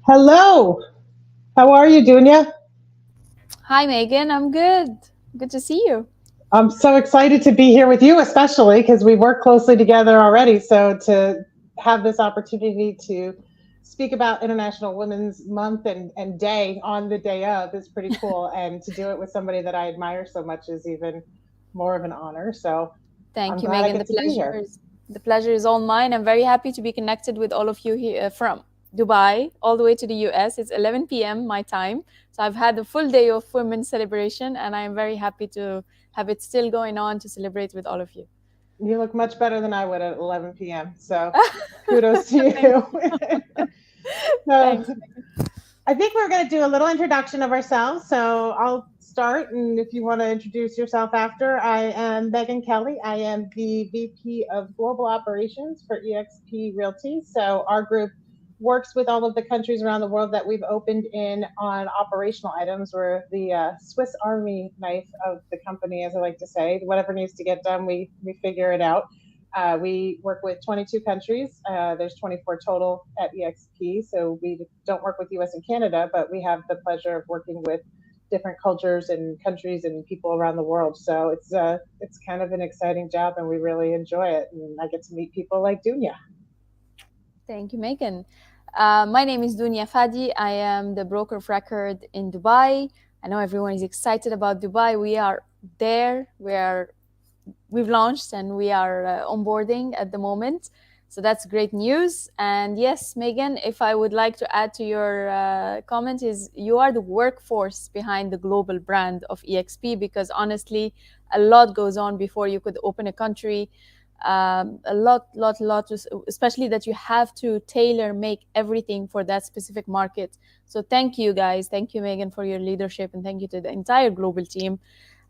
Hello. How are you, Dunya? Hi, Megan. I'm good. Good to see you. I'm so excited to be here with you, especially because we work closely together already. So to have this opportunity to speak about International Women's Month and Day on the day of is pretty cool. And to do it with somebody that I admire so much is even more of an honor. So I'm Thank you, glad I Megan. get to be here. The pleasure is all mine. I'm very happy to be connected with all of you here from Dubai all the way to the US. It's 11 p.m. my time. So I've had a full day of women's celebration, and I am very happy to have it still going on to celebrate with all of you. You look much better than I would at 11 p.m. So kudos to Thank you. so Thanks. I think we're going to do a little introduction of ourselves. So I'll start, and if you want to introduce yourself after, I am Megan Kelly. I am the VP of Global Operations for EXP Realty. So our group works with all of the countries around the world that we've opened in on operational items. We're the Swiss Army knife of the company, as I like to say. Whatever needs to get done, we figure it out. We work with 22 countries. There's 24 total at EXP. So we don't work with US and Canada, but we have the pleasure of working with different cultures and countries and people around the world. So it's kind of an exciting job, and we really enjoy it. And I get to meet people like Dunya. Thank you, Megan. My name is Dunya Fadi. I am the broker of record in Dubai. I know everyone is excited about Dubai. We are there. We've launched and we are onboarding at the moment. So that's great news. And yes, Megan, if I would like to add to your comment is you are the workforce behind the global brand of EXP because honestly, a lot goes on before you could open a country. A lot, especially that you have to tailor make everything for that specific market. So thank you guys. Thank you, Megan, for your leadership. And thank you to the entire global team.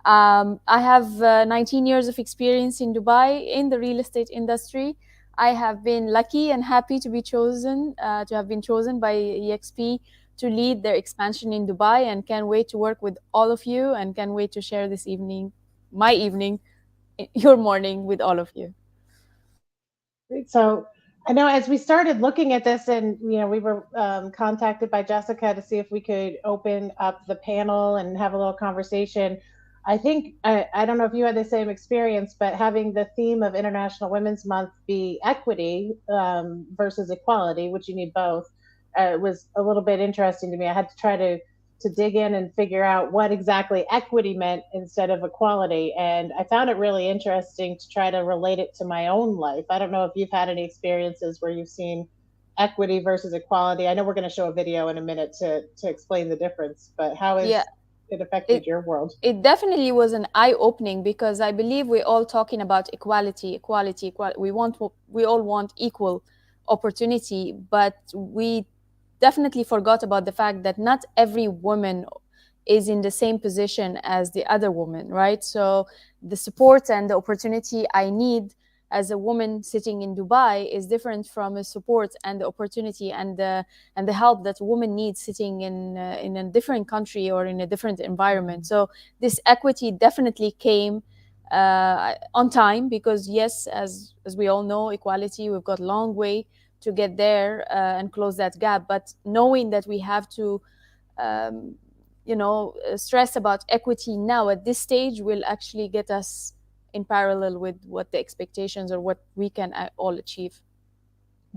I have 19 years of experience in Dubai in the real estate industry. I have been lucky and happy to have been chosen by EXP to lead their expansion in Dubai and can't wait to work with all of you and can't wait to share this evening, my evening, your morning with all of you. So I know as we started looking at this, and we were contacted by Jessica to see if we could open up the panel and have a little conversation. I think I don't know if you had the same experience, but having the theme of International Women's Month be equity versus equality, which you need both, was a little bit interesting to me. I had to try to dig in and figure out what exactly equity meant instead of equality. And I found it really interesting to try to relate it to my own life. I don't know if you've had any experiences where you've seen equity versus equality. I know we're going to show a video in a minute to explain the difference, but how Yeah, has it affected it your world? it definitely was an eye opening because I believe we're all talking about equality, equality, equality. We all want equal opportunity, but we definitely forgot about the fact that not every woman is in the same position as the other woman, right? So the support and the opportunity I need as a woman sitting in Dubai is different from a support and the opportunity and the help that a woman needs sitting in a different country or in a different environment. So this equity definitely came on time because yes, as we all know, equality we've got a long way to get there and close that gap. But knowing that we have to, um, stress about equity now at this stage will actually get us in parallel with what the expectations or what we can all achieve.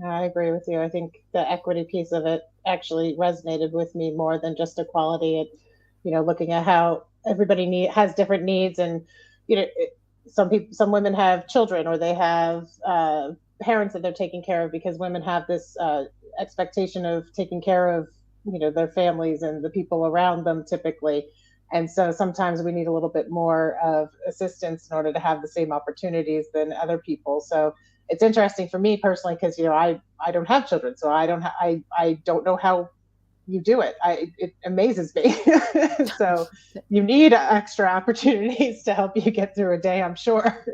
I agree with you. I think the equity piece of it actually resonated with me more than just equality. Looking at how everybody has different needs, and some women have children, or they have parents that they're taking care of, because women have this expectation of taking care of their families and the people around them typically. And so sometimes we need a little bit more of assistance in order to have the same opportunities than other people. So it's interesting for me personally because I don't have children, so I don't know how you do it. It amazes me. So you need extra opportunities to help you get through a day, I'm sure.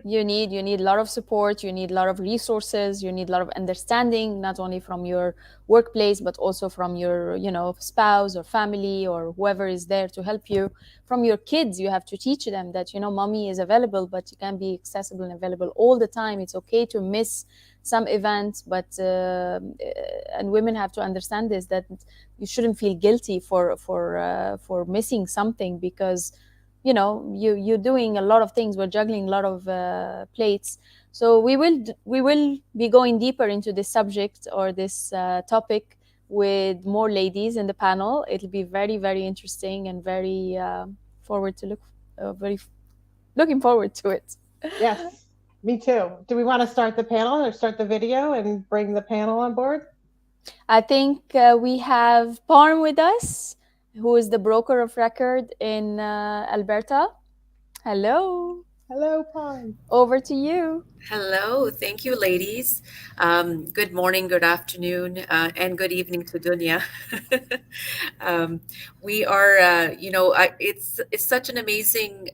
You need a lot of support, you need a lot of resources, you need a lot of understanding, not only from your workplace but also from your spouse or family or whoever is there to help you. From your kids, you have to teach them that mommy is available, but you can be accessible and available all the time. It's okay to miss some events, but and women have to understand this, that you shouldn't feel guilty for missing something, because you're doing a lot of things, we're juggling a lot of plates. So we will be going deeper into this subject or this topic with more ladies in the panel. It'll be very, very interesting and very forward to look very looking forward to it. Yes, me too. Do we want to start the panel or start the video and bring the panel on board? I think we have Parm with us, who is the broker of record in Alberta. Hello, Hello, Pond. over to you. Hello, thank you, ladies. Good morning, good afternoon, and good evening to Dunya. um, we are, it's such an amazing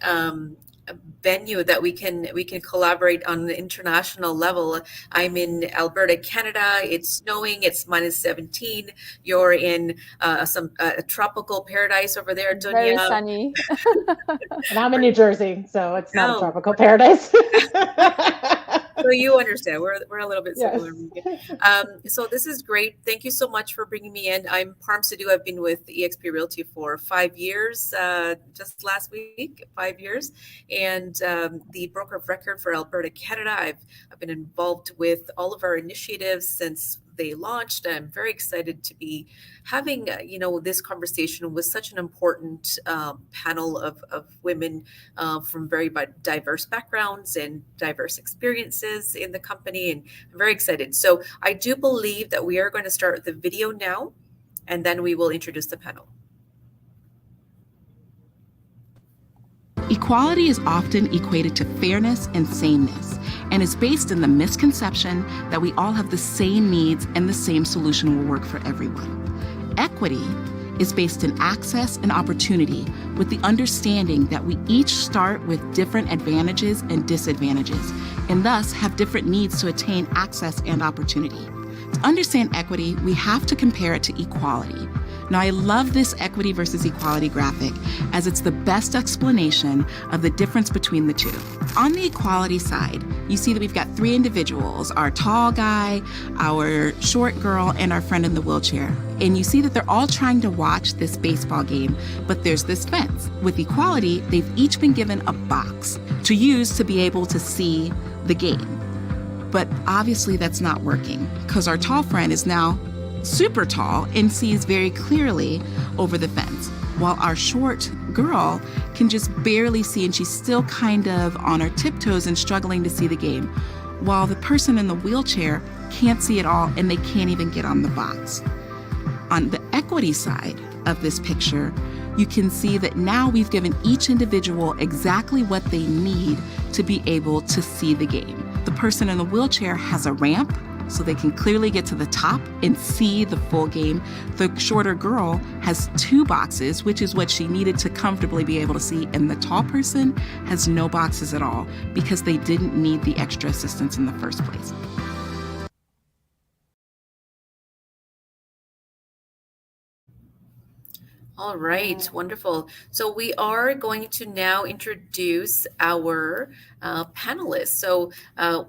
venue that we can collaborate on an international level. I'm in Alberta, Canada. It's snowing. It's -17. You're in some a tropical paradise over there, Very Dunya. sunny. And I'm in New Jersey, so it's not a Oh, tropical paradise. so you understand, we're a little bit Yes. similar. So this is great. Thank you so much for bringing me in. I'm Parm Sidhu. I've been with EXP Realty for 5 years, just last week, 5 years, and the broker of record for Alberta, Canada. I've been involved with all of our initiatives since they launched. I'm very excited to be having this conversation with such an important panel of women from very diverse backgrounds and diverse experiences in the company. And I'm very excited. So I do believe that we are going to start the video now, and then we will introduce the panel. Equality is often equated to fairness and sameness, and is based in the misconception that we all have the same needs and the same solution will work for everyone. Equity is based in access and opportunity, with the understanding that we each start with different advantages and disadvantages, and thus have different needs to attain access and opportunity. To understand equity, we have to compare it to equality. Now, I love this equity versus equality graphic, as it's the best explanation of the difference between the two. On the equality side, you see that we've got three individuals: our tall guy, our short girl, and our friend in the wheelchair. And you see that they're all trying to watch this baseball game, but there's this fence. With equality, they've each been given a box to use to be able to see the game. But obviously that's not working, because our tall friend is now super tall and sees very clearly over the fence, while our short girl can just barely see, and she's still kind of on her tiptoes and struggling to see the game, while the person in the wheelchair can't see at all and they can't even get on the box. On the equity side of this picture, you can see that now we've given each individual exactly what they need to be able to see the game. The person in the wheelchair has a ramp, so they can clearly get to the top and see the full game. The shorter girl has two boxes, which is what she needed to comfortably be able to see, and the tall person has no boxes at all because they didn't need the extra assistance in the first place. All right, wonderful. So we are going to now introduce our panelists. So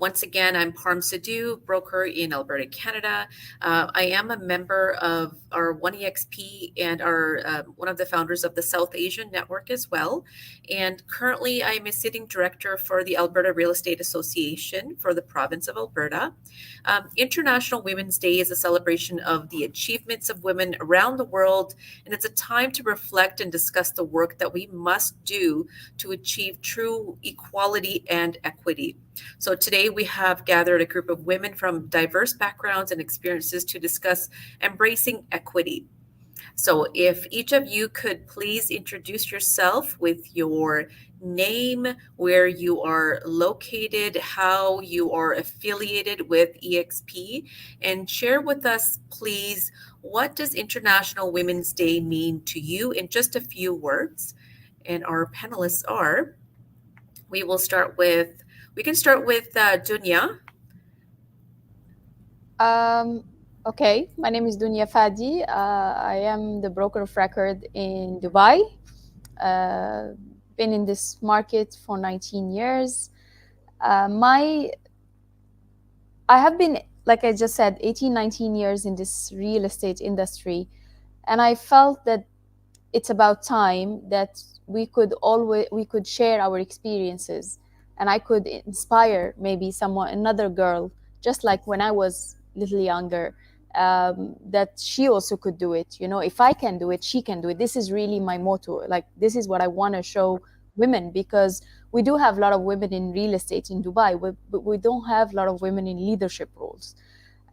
once again, I'm Parm Sidhu, broker in Alberta, Canada. I am a member of our 1EXP and our one of the founders of the South Asian Network as well. And currently, I'm a sitting director for the Alberta Real Estate Association for the province of Alberta. International Women's Day is a celebration of the achievements of women around the world, and it's a time to reflect and discuss the work that we must do to achieve true equality and equity. So today we have gathered a group of women from diverse backgrounds and experiences to discuss embracing equity. So if each of you could please introduce yourself with your name, where you are located, how you are affiliated with EXP, and share with us, please, what does International Women's Day mean to you in just a few words? And our panelists are, we will start with We can start with Dunya. Um, okay, my name is Dunya Fadi. I am the broker of record in Dubai. Uh, been in this market for 19 years. My I have been, like I just said, 18, 19 years in this real estate industry, and I felt that it's about time that we could share our experiences, and I could inspire maybe someone, another girl, just like when I was a little younger, that she also could do it. You know, if I can do it, she can do it. This is really my motto. Like, this is what I want to show women, because we do have a lot of women in real estate in Dubai, but we don't have a lot of women in leadership roles.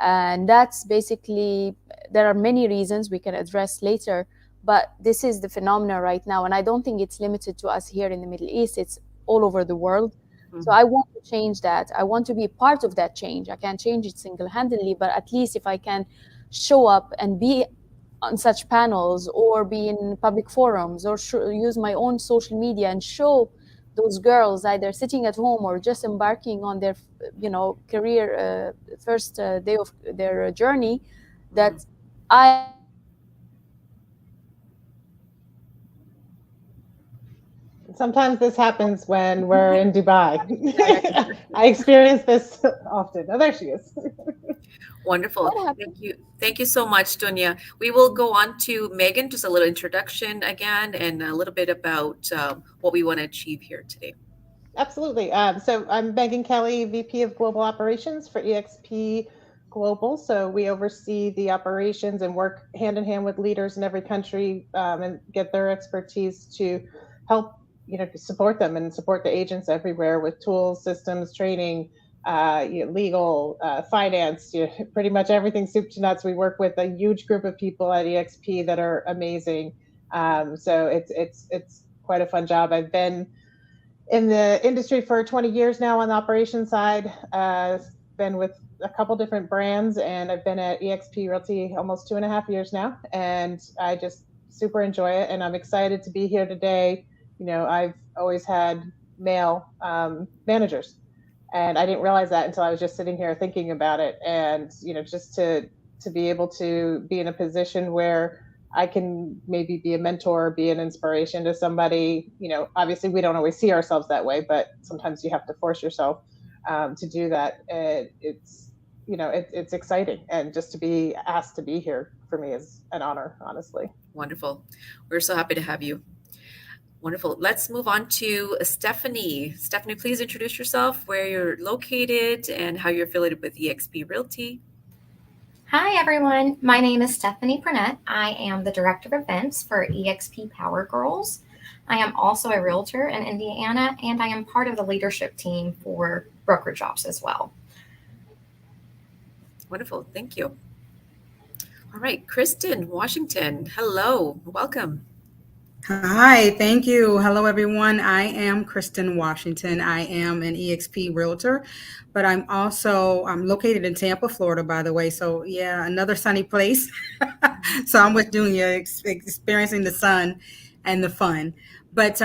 And that's basically, there are many reasons we can address later, but this is the phenomena right now. And I don't think it's limited to us here in the Middle East, it's all over the world. So Mhm. I want to change that. I want to be part of that change. I can't change it single-handedly, but at least if I can show up and be on such panels or be in public forums or use my own social media and show those girls either sitting at home or just embarking on their career first day of their journey, Mhm. that I am the person who can Sometimes this happens when we're in Dubai. yeah, I can. I experience this often. Oh, there she is. Wonderful. What happened? Thank you. Thank you so much, Dunya. We will go on to Megan, just a little introduction again and a little bit about what we want to achieve here today. Absolutely. So I'm Megan Kelly, VP of Global Operations for EXP Global. So we oversee the operations and work hand in hand with leaders in every country, and get their expertise to help, to support them and support the agents everywhere with tools, systems, training, legal, finance, pretty much everything soup to nuts. We work with a huge group of people at EXP that are amazing. So it's quite a fun job. I've been in the industry for 20 years now on the operations side. Been with a couple different brands, and I've been at EXP Realty almost 2.5 years now, and I just super enjoy it. And I'm excited to be here today. I've always had male managers, and I didn't realize that until I was just sitting here thinking about it. And just to be able to be in a position where I can maybe be a mentor, be an inspiration to somebody. Obviously we don't always see ourselves that way, but sometimes you have to force yourself to do that. And it's exciting, and just to be asked to be here for me is an honor, honestly. Wonderful. We're so happy to have you. Wonderful. Let's move on to Stephanie. Stephanie, please introduce yourself, where you're located, and how you're affiliated with eXp Realty. Hi, everyone. My name is Stephanie Burnett. I am the Director of Events for EXP Power Girls. I am also a realtor in Indiana, and I am part of the leadership team for brokerage jobs as well. Wonderful. Thank you. All right, Kristen, Washington. Hello. Welcome. Hi, thank you. Hello, everyone. I am Kristen Washington. I am an EXP realtor, but I'm located in Tampa, Florida, by the way. So yeah, another sunny place. So I'm with Dunya, experiencing the sun and the fun. But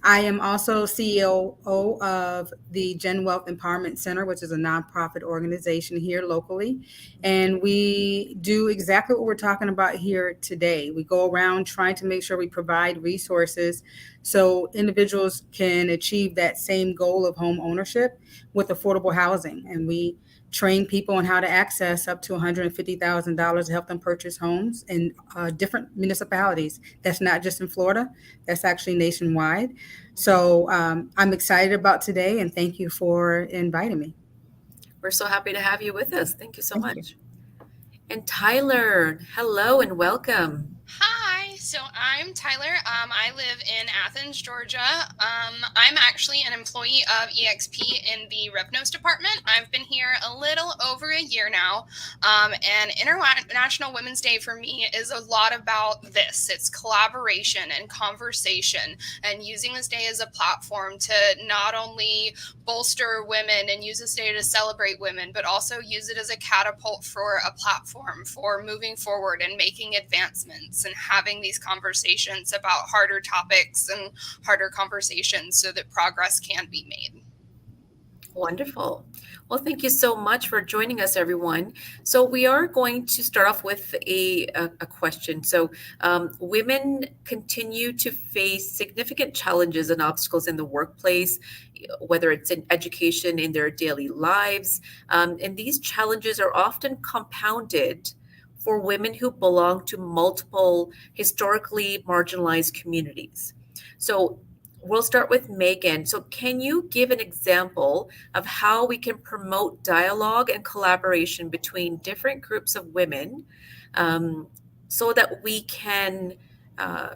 I am also CEO of the Gen Wealth Empowerment Center, which is a nonprofit organization here locally. And we do exactly what we're talking about here today. We go around trying to make sure we provide resources so individuals can achieve that same goal of home ownership with affordable housing. And we train people on how to access up to $150,000 to help them purchase homes in different municipalities. That's not just in Florida, that's actually nationwide. So I'm excited about today, and thank you for inviting me. We're so happy to have you with us. Thank you so Thank you. much. And Tyler, hello and welcome. Hi, so I'm Tyler. I live in Athens, Georgia. I'm actually an employee of EXP in the Revnos department. I've been here a little over a year now. And International Women's Day for me is a lot about this. It's collaboration and conversation, and using this day as a platform to not only bolster women and use this day to celebrate women, but also use it as a catapult for a platform for moving forward and making advancements and having these conversations about harder topics and harder conversations so that progress can be made. Wonderful. Well, thank you so much for joining us, everyone. So we are going to start off with a question. So women continue to face significant challenges and obstacles in the workplace, whether it's in education, in their daily lives. And these challenges are often compounded for women who belong to multiple historically marginalized communities. So we'll start with Megan. So can you give an example of how we can promote dialogue and collaboration between different groups of women, um, so that we can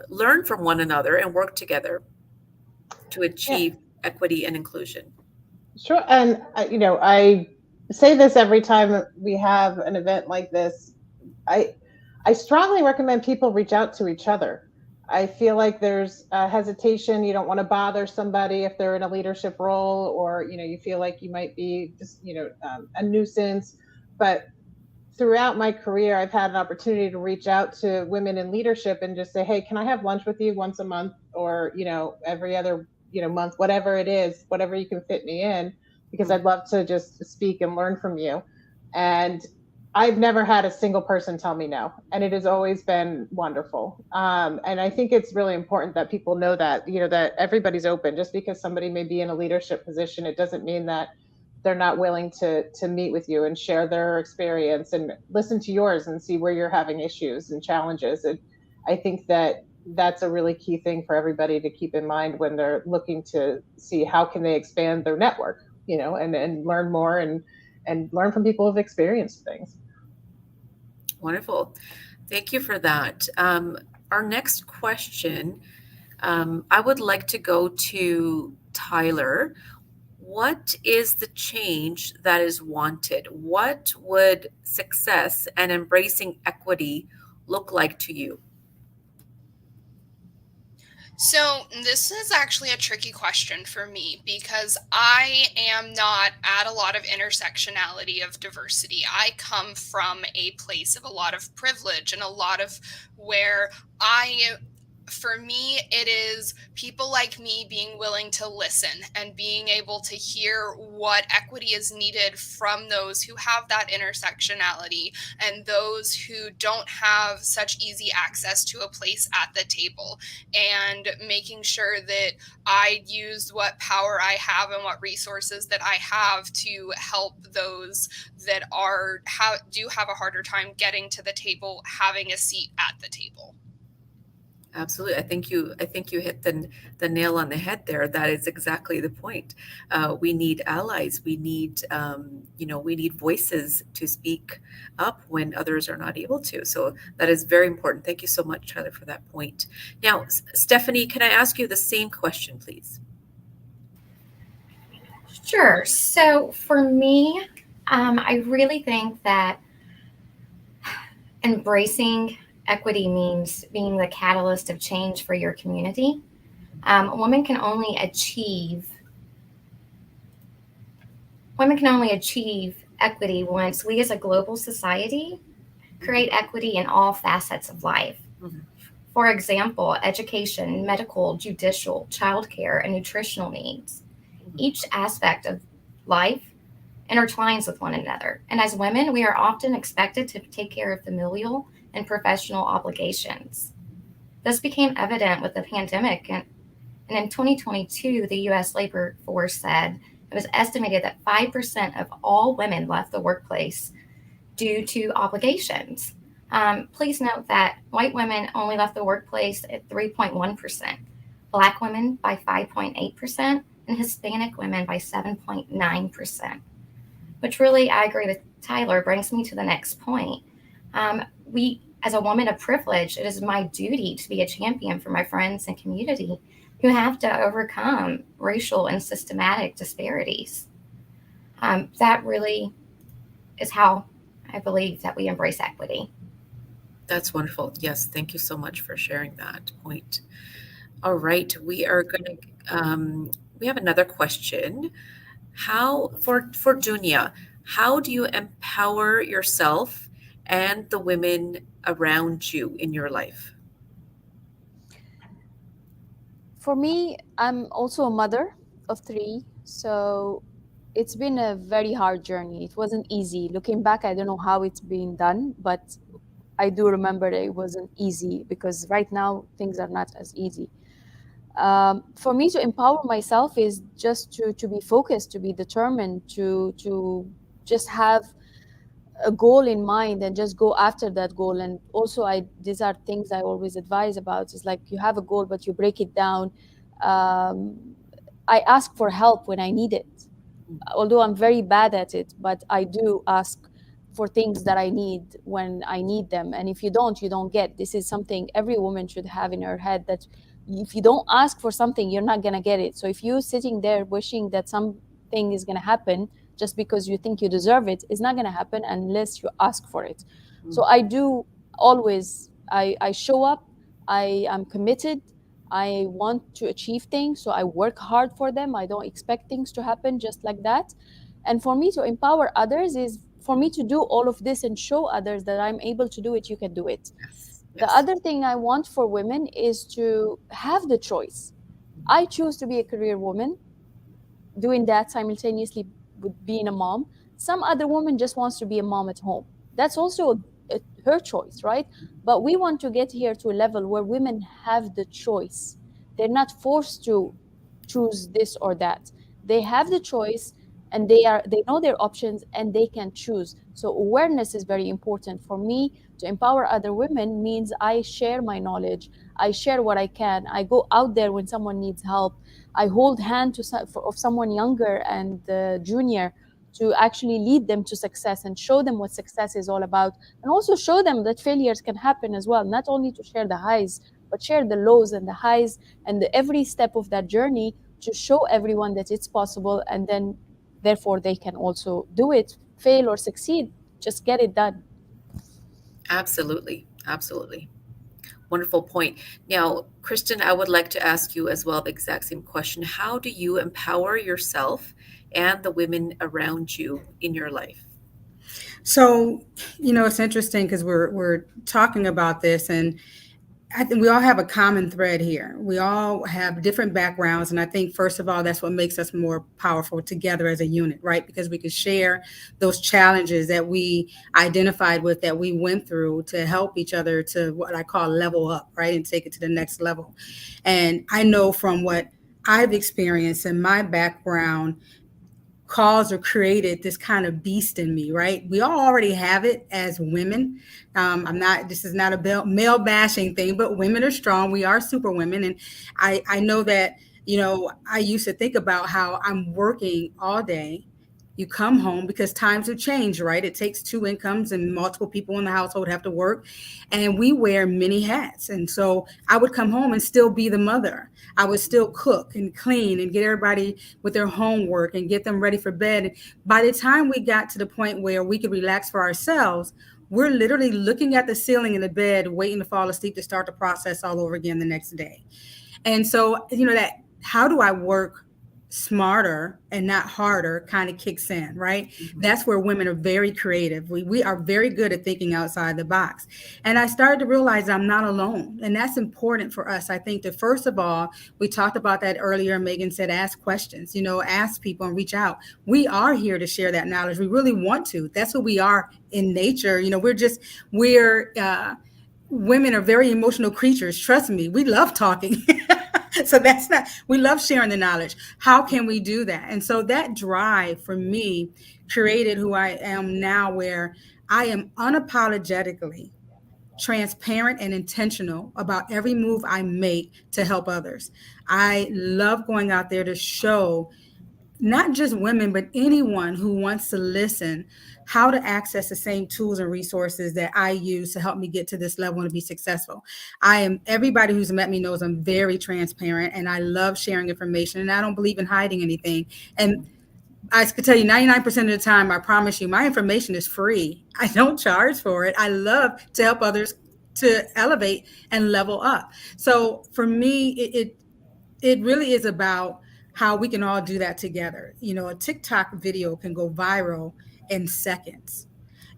learn from one another and work together to Yeah, achieve equity and inclusion? sure. And I say this every time we have an event like this. I I strongly recommend people reach out to each other. I feel like there's a hesitation. You don't want to bother somebody if they're in a leadership role, or you feel like you might be just a nuisance. But throughout my career, I've had an opportunity to reach out to women in leadership and just say, "Hey, can I have lunch with you once a month, or every other month, whatever it is, whatever you can fit me in, because I'd love to just speak and learn from you." And I've never had a single person tell me no, and it has always been wonderful. And I think it's really important that people know that that everybody's open. Just because somebody may be in a leadership position, it doesn't mean that they're not willing to meet with you and share their experience and listen to yours and see where you're having issues and challenges. And I think that that's a really key thing for everybody to keep in mind when they're looking to see how can they expand their network, and learn more and learn from people who've experienced things. Wonderful. Thank you for that. Our next question, I would like to go to Tyler. What is the change that is wanted? What would success and embracing equity look like to you? So, this is actually a tricky question for me because I am not at a lot of intersectionality of diversity. I come from a place of a lot of privilege and a lot of where I for me, it is people like me being willing to listen and being able to hear what equity is needed from those who have that intersectionality and those who don't have such easy access to a place at the table, and making sure that I use what power I have and what resources that I have to help those that do have a harder time getting to the table, having a seat at the table. Absolutely. I think you hit the nail on the head there. That is exactly the point. We need allies. We need voices to speak up when others are not able to. So that is very important. Thank you so much, Tyler, for that point. Now, Stephanie, can I ask you the same question, please? Sure. So for me, I really think that embracing equity means being the catalyst of change for your community. A women can only achieve equity once we as a global society create equity in all facets of life. Mhm. For example, education, medical, judicial, childcare, and nutritional needs. Each aspect of life intertwines with one another. And as women, we are often expected to take care of familial and professional obligations. This became evident with the pandemic, and in 2022, the US labor force said it was estimated that 5% of all women left the workplace due to obligations. Please note that white women only left the workplace at 3.1%, Black women by 5.8%, and Hispanic women by 7.9%. Which really, I agree with Tyler, brings me to the next point. As a woman of privilege, it is my duty to be a champion for my friends and community who have to overcome racial and systematic disparities. That really is how I believe that we embrace equity. That's wonderful. Yes, thank you so much for sharing that point. All right, we have another question. How for Dunya, how do you empower yourself and the women around you in your life? For me, I'm also a mother of three. So It's been a very hard journey. It wasn't easy. Looking back, I don't know how it's been done, but I do remember that it wasn't easy because right now things are not as easy. For me to empower myself is just to be focused, to be determined, to just have a goal in mind and just go after that goal. And also, I these are things I always advise about. Is like you have a goal, but you break it down. Um, I ask for help when I need it, although I'm very bad at it, but I do ask for things that I need when I need them. And if you don't, you don't get. This is something every woman should have in her head, that if you don't ask for something, you're not going to get it. So if you're sitting there wishing that something is going to happen just because you think you deserve it, it's not going to happen unless you ask for it. So I do always, I show up, I am committed, I want to achieve things, so I work hard for them. I don't expect things to happen just like that. And for me to empower others is for me to do all of this and show others that I'm able to do it, you can do it. Yes. The Yes. other thing I want for women is to have the choice. I choose to be a career woman, doing that simultaneously with being a mom. Some other woman just wants to be a mom at home. That's also her choice, right? But we want to get here to a level where women have the choice. They're not forced to choose this or that. They have the choice, and they know their options and they can choose. So awareness is very important for me. To empower other women means I share my knowledge, I share what I can, I go out there when someone needs help, I hold hand of someone younger and junior, to actually lead them to success and show them what success is all about, and also show them that failures can happen as well. Not only to share the highs, but share the lows and the highs and every step of that journey, to show everyone that it's possible, and then therefore they can also do it, fail or succeed. Just get it done. Absolutely. Absolutely. Wonderful point. Now, Kristen, I would like to ask you as well the exact same question. How do you empower yourself and the women around you in your life? So, it's interesting because we're talking about this, and I think we all have a common thread here. We all have different backgrounds. And I think, first of all, that's what makes us more powerful together as a unit, right? Because we could share those challenges that we identified with, that we went through, to help each other to what I call level up, right? And take it to the next level. And I know from what I've experienced in my background, caused or created this kind of beast in me, right? We all already have it as women. This is not a male bashing thing, but women are strong. We are super women. And I know that, I used to think about how I'm working all day. You come home because times have changed, right? It takes two incomes and multiple people in the household have to work, and we wear many hats. And so I would come home and still be the mother. I would still cook and clean and get everybody with their homework and get them ready for bed. And by the time we got to the point where we could relax for ourselves, we're literally looking at the ceiling in the bed, waiting to fall asleep to start the process all over again the next day. And so, that how do I work smarter and not harder kind of kicks in, right? Mm-hmm. That's where women are very creative. We are very good at thinking outside the box. And I started to realize I'm not alone. And that's important for us. I think that, first of all, we talked about that earlier. Megan said, ask questions, ask people and reach out. We are here to share that knowledge. We really want to. That's who we are in nature. Women are very emotional creatures. Trust me, we love talking. So we love sharing the knowledge. How can we do that? And so that drive for me created who I am now, where I am unapologetically transparent and intentional about every move I make to help others. I love going out there to show not just women, but anyone who wants to listen, how to access the same tools and resources that I use to help me get to this level and to be successful. Everybody who's met me knows I'm very transparent and I love sharing information, and I don't believe in hiding anything. And I could tell you 99% of the time, I promise you, my information is free. I don't charge for it. I love to help others to elevate and level up. So for me, it really is about how we can all do that together. A TikTok video can go viral in seconds.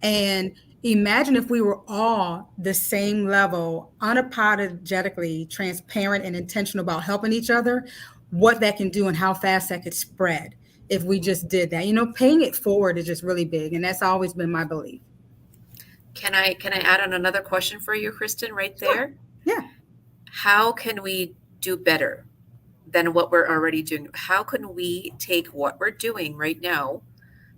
And imagine if we were all the same level, unapologetically transparent and intentional about helping each other, what that can do and how fast that could spread. if we just did that. Paying it forward is just really big, and that's always been my belief. Can I add on another question for you, Kristen, right Sure. there? Yeah. How can we do better than what we're already doing? How can we take what we're doing right now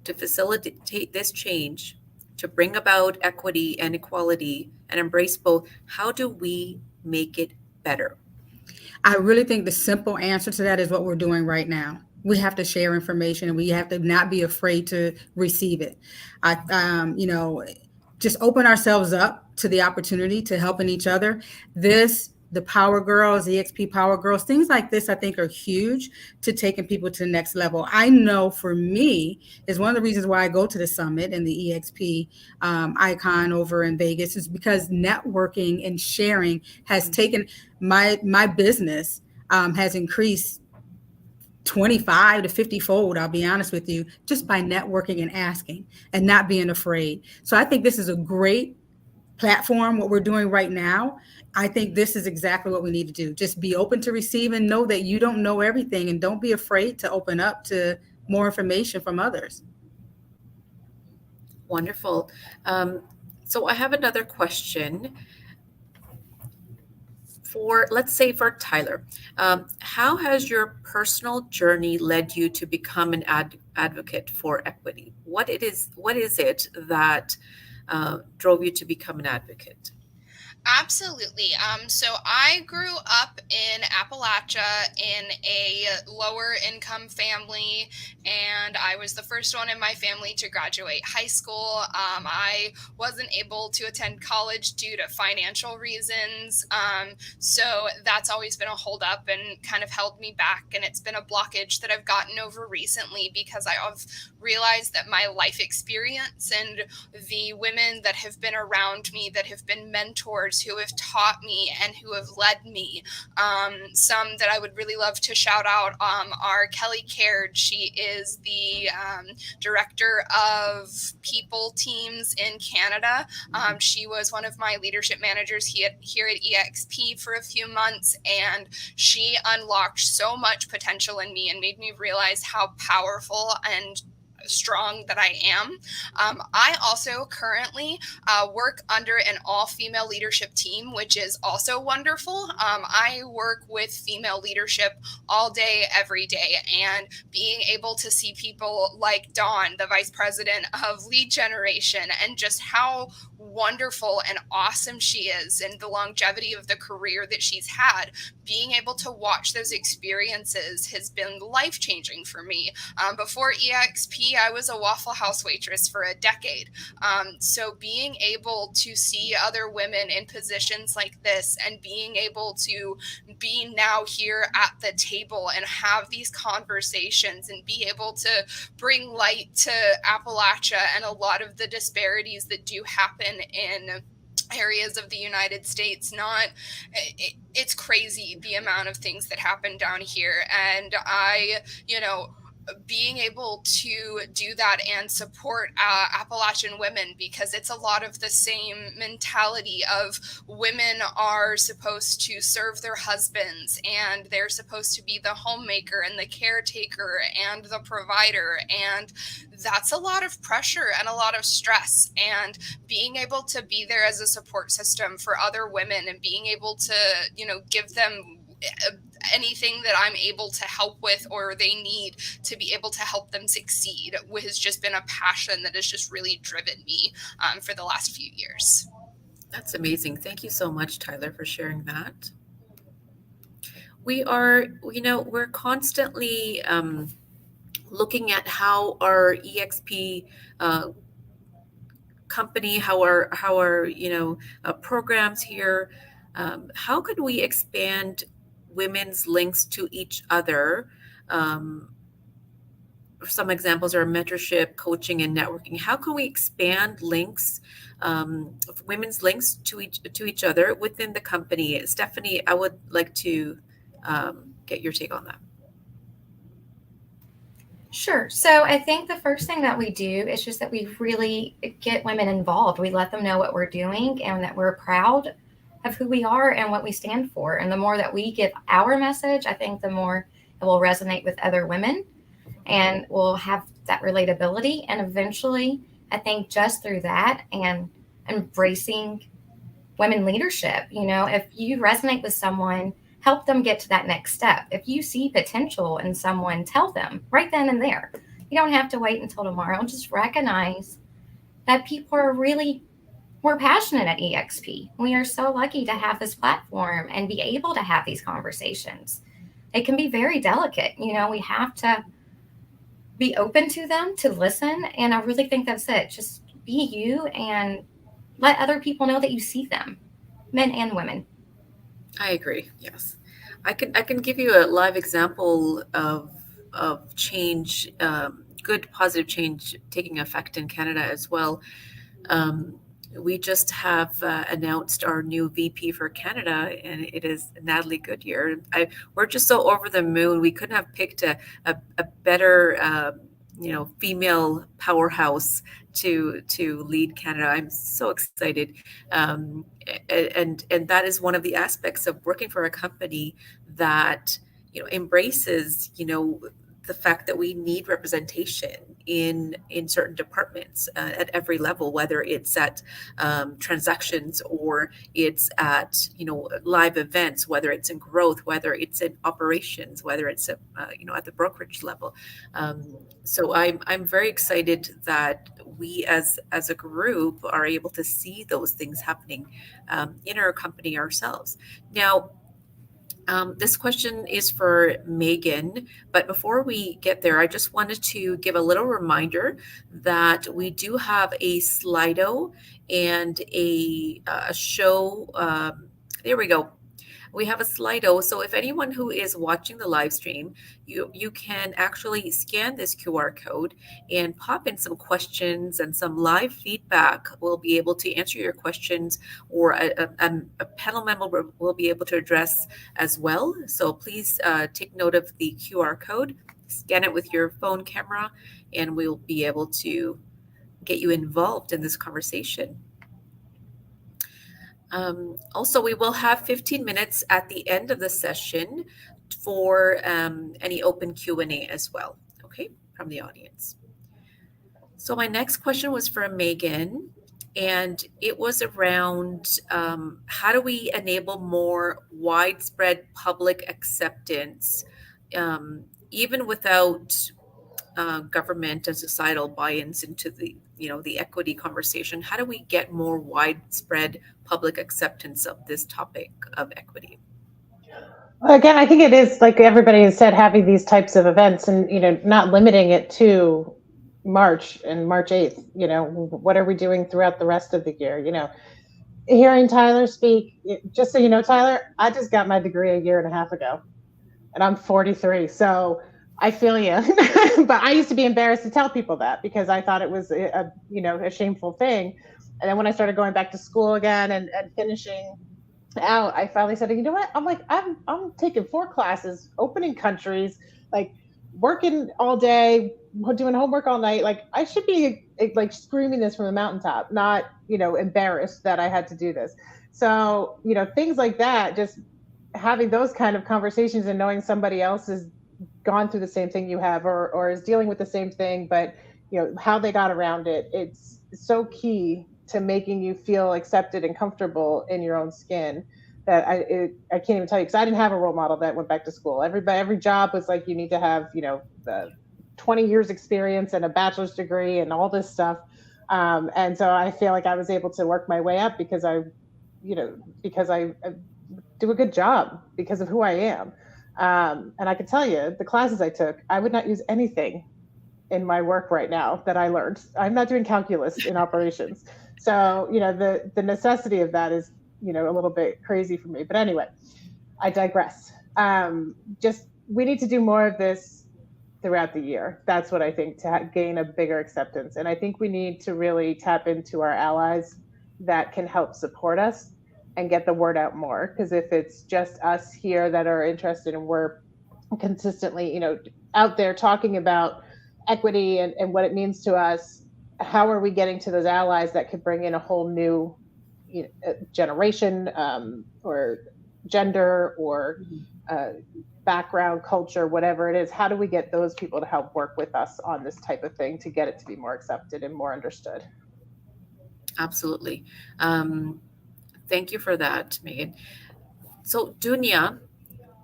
to facilitate this change, to bring about equity and equality and embrace both? How do we make it better? I really think the simple answer to that is what we're doing right now. We have to share information, and we have to not be afraid to receive it. Just open ourselves up to the opportunity to helping each other. The Power Girls, EXP Power Girls, things like this, I think, are huge to taking people to the next level. I know for me is one of the reasons why I go to the summit and the EXP icon over in Vegas is because networking and sharing has taken my business has increased 25 to 50 fold, I'll be honest with you, just by networking and asking and not being afraid. So I think this is a great platform, what we're doing right now. I think this is exactly what we need to do. Just be open to receive and know that you don't know everything, and don't be afraid to open up to more information from others. Wonderful. So I have another question for, let's say, for Tyler. How has your personal journey led you to become an advocate for equity? What is it that drove you to become an advocate? Absolutely. So I grew up in Appalachia in a lower income family, and I was the first one in my family to graduate high school. I wasn't able to attend college due to financial reasons. So that's always been a holdup and kind of held me back. And it's been a blockage that I've gotten over recently because I've realized that my life experience and the women that have been around me, that have been mentors, who have taught me and who have led me. Some that I would really love to shout out are Kelly Caird. She is the director of people teams in Canada. She was one of my leadership managers here at EXP for a few months, and she unlocked so much potential in me and made me realize how powerful and strong that I am. I also currently work under an all-female leadership team, which is also wonderful. I work with female leadership all day, every day, and being able to see people like Dawn, the vice president of lead generation, and just how wonderful and awesome she is and the longevity of the career that she's had, being able to watch those experiences has been life-changing for me. Before EXP, I was a Waffle House waitress for a decade. So being able to see other women in positions like this and being able to be now here at the table and have these conversations and be able to bring light to Appalachia and a lot of the disparities that do happen in areas of the United States. It's crazy the amount of things that happen down here. And being able to do that and support Appalachian women, because it's a lot of the same mentality of women are supposed to serve their husbands and they're supposed to be the homemaker and the caretaker and the provider. And that's a lot of pressure and a lot of stress. And being able to be there as a support system for other women and being able to, give them anything that I'm able to help with or they need to be able to help them succeed has just been a passion that has just really driven me for the last few years. That's amazing. Thank you so much, Tyler, for sharing that. We're constantly looking at how our EXP company, how our programs here, how could we expand women's links to each other? Some examples are mentorship, coaching, and networking. How can we expand links, women's links to each other within the company? Stephanie, I would like to get your take on that. Sure. So I think the first thing that we do is just that we really get women involved. We let them know what we're doing and that we're proud of who we are and what we stand for. And the more that we give our message, I think the more it will resonate with other women. and will have that relatability. And eventually, I think just through that and embracing women leadership, if you resonate with someone, help them get to that next step. If you see potential in someone, tell them right then and there. You don't have to wait until tomorrow. Just recognize that people are really more passionate at EXP. We are so lucky to have this platform and be able to have these conversations. It can be very delicate. We have to be open to them, to listen. And I really think that's it. Just be you and let other people know that you see them, men and women. I agree. Yes, I can give you a live example of change, good positive change taking effect in Canada as well. Um, we just have announced our new VP for Canada, and it is Natalie Goodyear. We're just so over the moon. We couldn't have picked a better, female powerhouse to lead Canada. I'm so excited, and that is one of the aspects of working for a company that embraces the fact that we need representation in certain departments at every level, whether it's at transactions or it's at live events, whether it's in growth, whether it's in operations, whether it's at at the brokerage level. So I'm very excited that we as a group are able to see those things happening in our company ourselves. Now, this question is for Megan, but before we get there, I just wanted to give a little reminder that we do have a Slido and a show. There we go. We have a Slido. So if anyone who is watching the live stream, you can actually scan this QR code and pop in some questions and some live feedback. We'll be able to answer your questions, or a panel member will be able to address as well. So please take note of the QR code, scan it with your phone camera, and we'll be able to get you involved in this conversation. Also, we will have 15 minutes at the end of the session for any open Q&A as well, okay, from the audience. So my next question was for Megan, and it was around how do we enable more widespread public acceptance, even without government and societal buy-ins into the equity conversation. How do we get more widespread public acceptance of this topic of equity? Again, I think it is, like everybody has said, having these types of events and not limiting it to March and March 8th. What are we doing throughout the rest of the year? Hearing Tyler speak, just so you know, Tyler, I just got my degree a year and a half ago, and I'm 43, so I feel you. But I used to be embarrassed to tell people that because I thought it was a shameful thing. And then when I started going back to school again and finishing out, I finally said, you know what? I'm like, I'm taking 4 classes, opening countries, like working all day, doing homework all night. Like I should be like screaming this from the mountaintop, not, embarrassed that I had to do this. So, things like that, just having those kind of conversations and knowing somebody else has gone through the same thing you have, or is dealing with the same thing, but how they got around it. It's so key to making you feel accepted and comfortable in your own skin that I can't even tell you, because I didn't have a role model that went back to school. Every job was like, you need to have, the 20 years experience and a bachelor's degree and all this stuff. And so I feel like I was able to work my way up because I do a good job because of who I am. And I can tell you, the classes I took, I would not use anything in my work right now that I learned. I'm not doing calculus in operations. So, the necessity of that is, a little bit crazy for me. But anyway, I digress. We need to do more of this throughout the year. That's what I think, to gain a bigger acceptance. And I think we need to really tap into our allies that can help support us and get the word out more. Because if it's just us here that are interested and we're consistently, out there talking about equity and what it means to us, how are we getting to those allies that could bring in a whole new generation or gender or background, culture, whatever it is, how do we get those people to help work with us on this type of thing to get it to be more accepted and more understood? Absolutely. Um, Thank you for that, Megan. So, Dunya,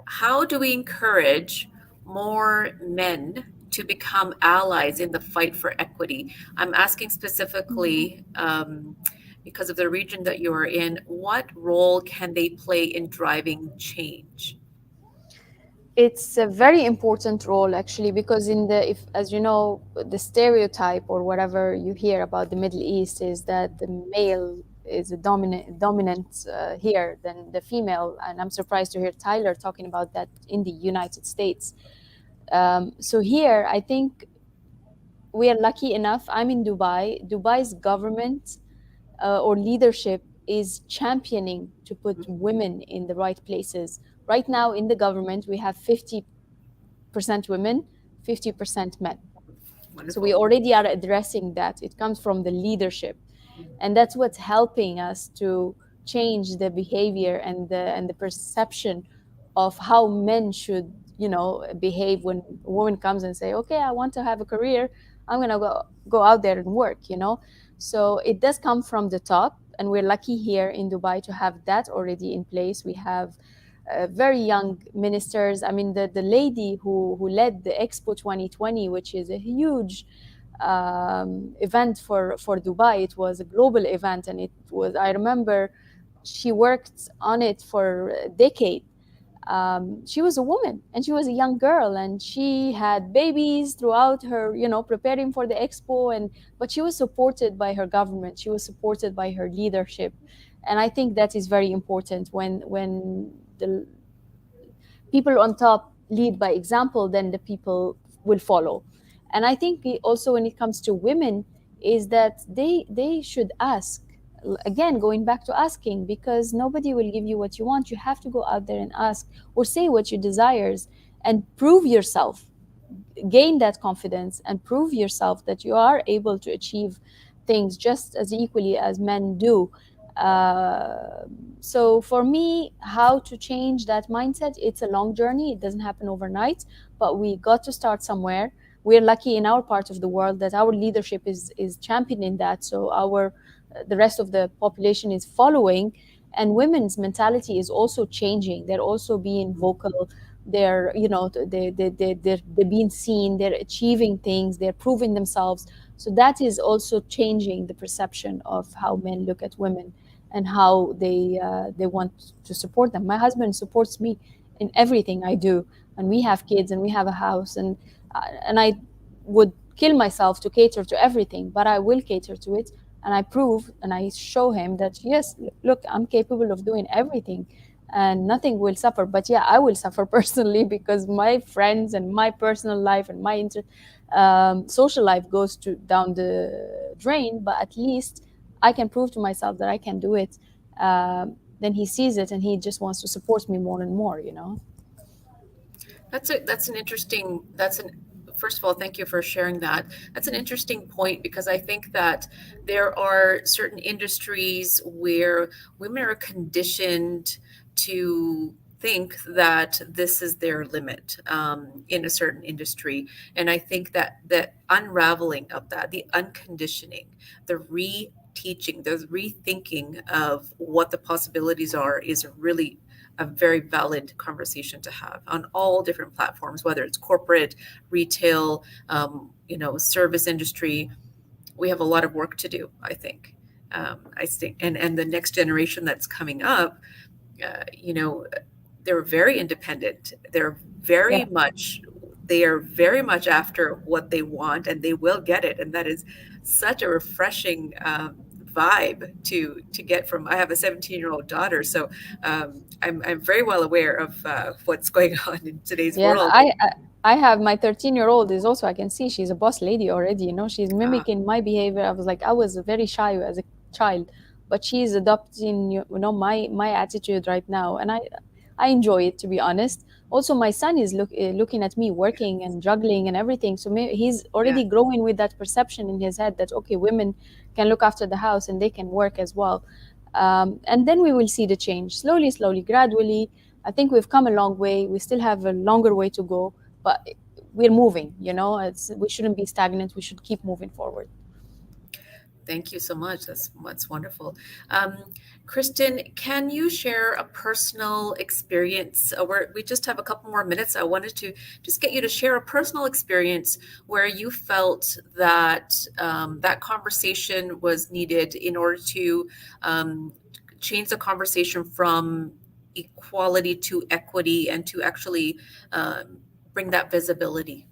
how do we encourage more men to become allies in the fight for equity? I'm asking specifically because of the region that you are in. What role can they play in driving change? It's a very important role actually, because in the, if, as you know, the stereotype or whatever you hear about the Middle East is that the male is a dominant here than the female, and I'm surprised to hear Tyler talking about that in the United States. So here I think we are lucky enough. I'm in Dubai. Dubai's government or leadership is championing to put women in the right places. Right now in the government we have 50% women, 50% men. So we Wonderful. already are addressing that. It comes from the leadership. And that's what's helping us to change the behavior and the perception of how men should, behave when a woman comes and say, okay, I want to have a career. I'm going to go out there and work. So it does come from the top. And we're lucky here in Dubai to have that already in place. We have very young ministers. I mean, the lady who led the Expo 2020, which is a huge event for Dubai. It was a global event, and it was, I remember, she worked on it for a decade. She was a woman and she was a young girl, and she had babies throughout her, preparing for the expo. And but she was supported by her government. She was supported by her leadership, and I think that is very important. When the people on top lead by example, then the people will follow. And I think also when it comes to women is that they should ask. Again, going back to asking, because nobody will give you what you want. You have to go out there and ask, or say what you desires, and prove yourself, gain that confidence and prove yourself that you are able to achieve things just as equally as men do. uh, so for me, how to change that mindset, it's a long journey. It doesn't happen overnight, but we got to start somewhere. We're lucky in our part of the world that our leadership is championing that, so our the rest of the population is following. And women's mentality is also changing. They're also being vocal. They're, they're being seen. They're achieving things. They're proving themselves. So that is also changing the perception of how men look at women and how they want to support them. My husband supports me in everything I do, and we have kids and we have a house, and I would kill myself to cater to everything, but I will cater to it. And I prove and I show him that yes, look, I'm capable of doing everything and nothing will suffer. But yeah, I will suffer personally, because my friends and my personal life and my social life goes down the drain. But at least I can prove to myself that I can do it. Then he sees it and he just wants to support me more and more. That's an interesting that's an first of all, thank you for sharing that. That's an interesting point because I think that there are certain industries where women are conditioned to think that this is their limit in a certain industry. And I think that the unraveling of that, the unconditioning, the reteaching, the rethinking of what the possibilities are is really a very valid conversation to have on all different platforms, whether it's corporate, retail, service industry. We have a lot of work to do, I think. I think, and the next generation that's coming up, uh, you know, they're very independent. Yeah. They are very much after what they want, and they will get it. And that is such a refreshing vibe to get from. I have a 17-year-old daughter, so I'm very well aware of what's going on in today's Yeah, world. I have my 13-year-old is also, I can see she's a boss lady already, she's Uh, mimicking my behavior. I was like, I was very shy as a child, but she's adopting, my attitude right now. And I enjoy it, to be honest. Also, my son is looking at me working and juggling and everything. So maybe he's yeah. already growing with that perception in his head that, okay, women can look after the house and they can work as well. And then we will see the change slowly, slowly, gradually. I think we've come a long way. We still have a longer way to go, but we're moving. We shouldn't be stagnant. We should keep moving forward. Thank you so much. That's wonderful. Um, Kristen, can you share a personal experience? We just have a couple more minutes. I wanted to just get you to share a personal experience where you felt that that conversation was needed in order to change the conversation from equality to equity and to actually bring that visibility.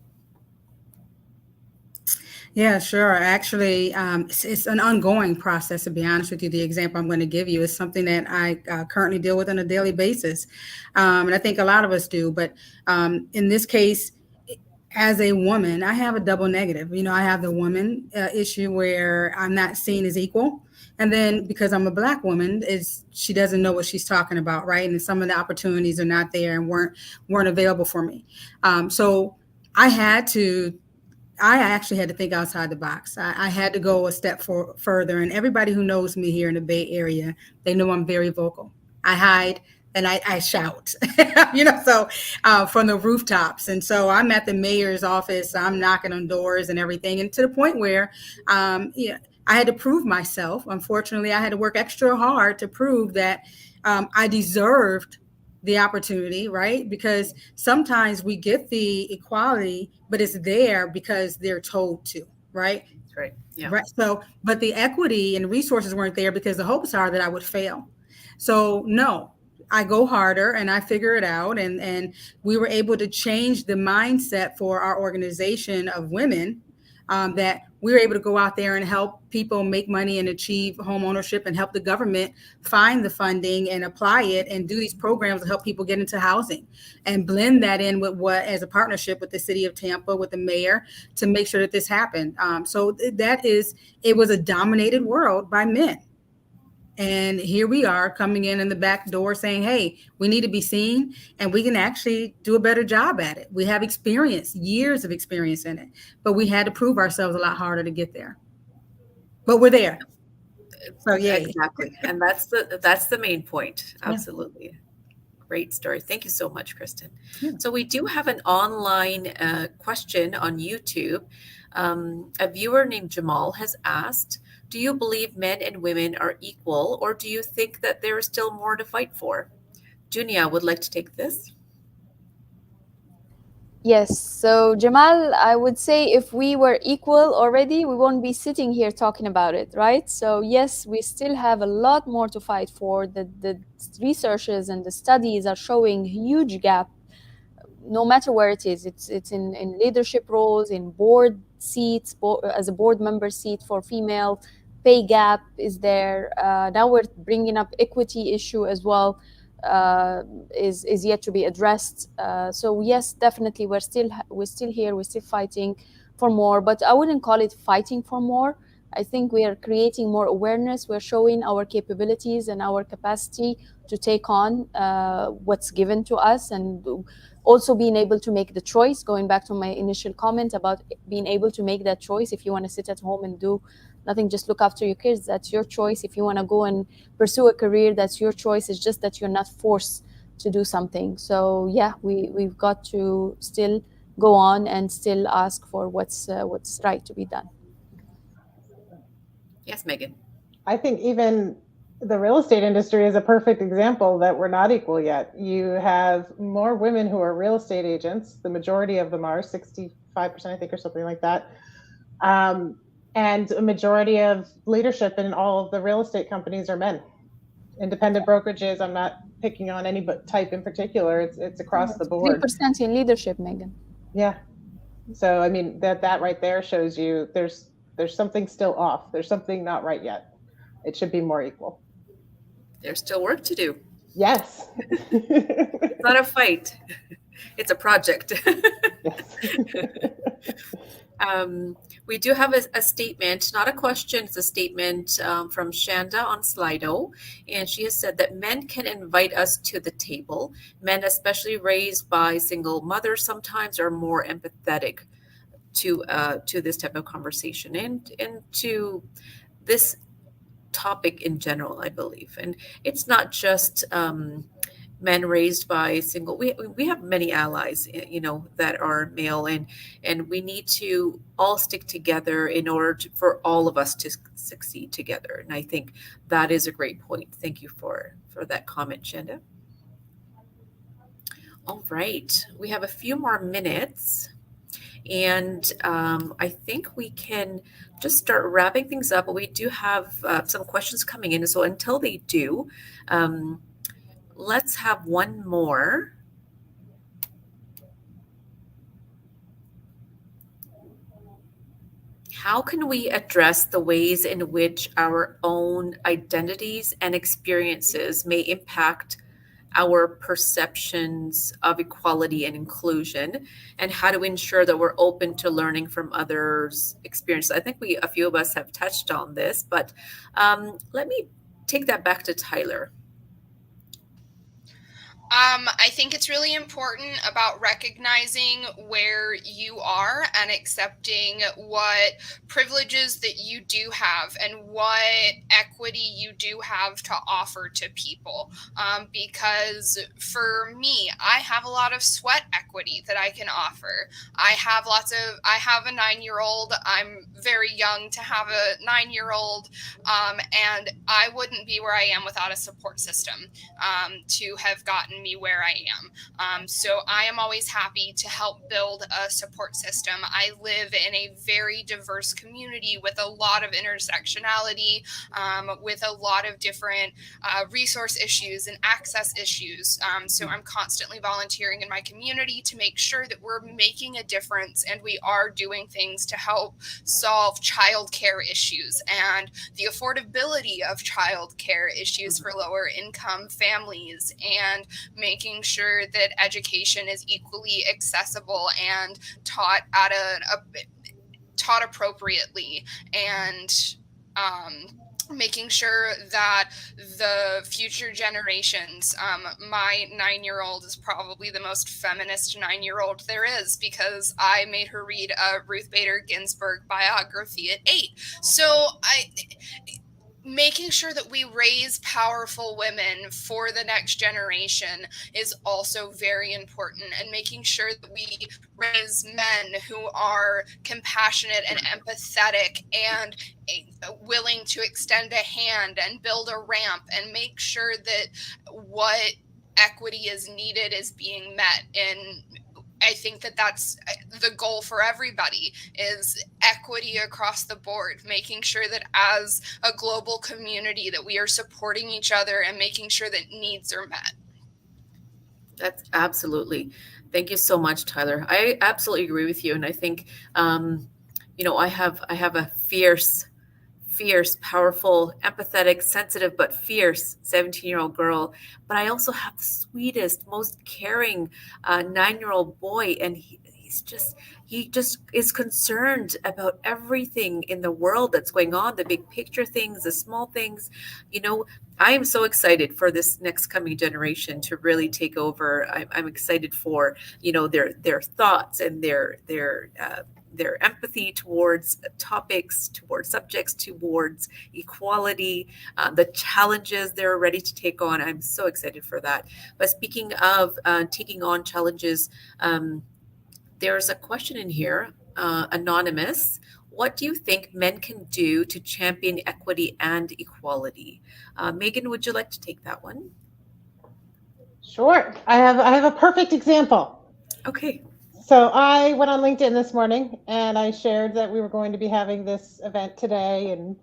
Yeah, sure. Actually, it's an ongoing process, to be honest with you. The example I'm going to give you is something that I currently deal with on a daily basis. And I think a lot of us do. But in this case, as a woman, I have a double negative. I have the woman issue where I'm not seen as equal. And then because I'm a Black woman, she doesn't know what she's talking about, right? And some of the opportunities are not there and weren't available for me. So I had to I actually had to think outside the box. I had to go a step further. And everybody who knows me here in the Bay Area, they know I'm very vocal. I hide and I shout, so from the rooftops. And so I'm at the mayor's office. I'm knocking on doors and everything. And to the point where, I had to prove myself. Unfortunately, I had to work extra hard to prove that I deserved the opportunity, right? Because sometimes we get the equality, but it's there because they're told to, right? Right. Yeah. Right. So, but the equity and resources weren't there because the hopes are that I would fail. So no, I go harder and I figure it out. And we were able to change the mindset for our organization of women, that we were able to go out there and help people make money and achieve home ownership and help the government find the funding and apply it and do these programs to help people get into housing and blend that in with as a partnership with the city of Tampa, with the mayor, to make sure that this happened. So it was a dominated world by men. And here we are coming in the back door saying, hey, we need to be seen and we can actually do a better job at it. We have experience, years of experience in it, but we had to prove ourselves a lot harder to get there. But we're there. So yeah. Exactly. And that's the main point. Absolutely. Yeah. Great story. Thank you so much, Kristen. Yeah. So we do have an online question on YouTube. A viewer named Jamal has asked, do you believe men and women are equal, or do you think that there is still more to fight for? Dunia would like to take this. Yes. So Jamal, I would say if we were equal already, we won't be sitting here talking about it, right? So yes, we still have a lot more to fight for. The researches and the studies are showing huge gap, no matter where it is. It's in leadership roles, in board seats, as a board member seat for female. Pay gap is there. Now we're bringing up equity issue as well. Is yet to be addressed. So yes, definitely we're still here. We're still fighting for more, but I wouldn't call it fighting for more. I think we are creating more awareness. We're showing our capabilities and our capacity to take on what's given to us, and also being able to make the choice. Going back to my initial comment about being able to make that choice. If you want to sit at home and do nothing, just look after your kids, that's your choice. If you want to go and pursue a career, that's your choice. It's just that you're not forced to do something. So yeah, we've got to still go on and still ask for what's right to be done. Yes, Megan. I think even the real estate industry is a perfect example that we're not equal yet. You have more women who are real estate agents. The majority of them are 65%, I think, or something like that. And a majority of leadership in all of the real estate companies are men. Independent brokerages, I'm not picking on any type in particular. It's across the board. 3% in leadership, Megan. Yeah. So I mean that right there shows you there's something still off. There's something not right yet. It should be more equal. There's still work to do. Yes. It's not a fight. It's a project. Yes. We do have a statement, not a question, it's a statement from Shanda on Slido. And she has said that men can invite us to the table. Men, especially raised by single mothers, sometimes are more empathetic to this type of conversation and to this topic in general, I believe. And it's not just men raised by single, we have many allies, that are male, and we need to all stick together in order for all of us to succeed together. And I think that is a great point. Thank you for that comment, Shanda. All right, we have a few more minutes, and I think we can just start wrapping things up. But we do have some questions coming in, so until they do, um, let's have one more. How can we address the ways in which our own identities and experiences may impact our perceptions of equality and inclusion, and how to ensure that we're open to learning from others' experiences? I think a few of us have touched on this, but let me take that back to Tyler. I think it's really important about recognizing where you are and accepting what privileges that you do have and what equity you do have to offer to people. Because for me, I have a lot of sweat equity that I can offer. I have a 9-year-old. I'm very young to have a 9-year-old. And I wouldn't be where I am without a support system to have gotten me where I am. So I am always happy to help build a support system. I live in a very diverse community with a lot of intersectionality, with a lot of different resource issues and access issues. So I'm constantly volunteering in my community to make sure that we're making a difference and we are doing things to help solve childcare issues and the affordability of childcare issues for lower income families, and making sure that education is equally accessible and taught taught appropriately, and making sure that the future generations, my 9-year-old is probably the most feminist 9-year-old there is because I made her read a Ruth Bader Ginsburg biography at 8. So making sure that we raise powerful women for the next generation is also very important, and making sure that we raise men who are compassionate and empathetic and willing to extend a hand and build a ramp and make sure that what equity is needed is being met. And I think that that's the goal for everybody, is equity across the board, making sure that as a global community that we are supporting each other and making sure that needs are met. That's absolutely. Thank you so much, Tyler. I absolutely agree with you, and I think, I have a fierce, powerful, empathetic, sensitive, but fierce 17-year-old girl. But I also have the sweetest, most caring 9-year-old boy. And he just is concerned about everything in the world that's going on, the big picture things, the small things. I am so excited for this next coming generation to really take over. I'm excited for, their thoughts and their empathy towards topics, towards subjects, towards equality, the challenges they're ready to take on. I'm so excited for that. But speaking of taking on challenges, there's a question in here, anonymous. What do you think men can do to champion equity and equality? Megan, would you like to take that one? Sure. I have a perfect example. Okay. So I went on LinkedIn this morning and I shared that we were going to be having this event today, and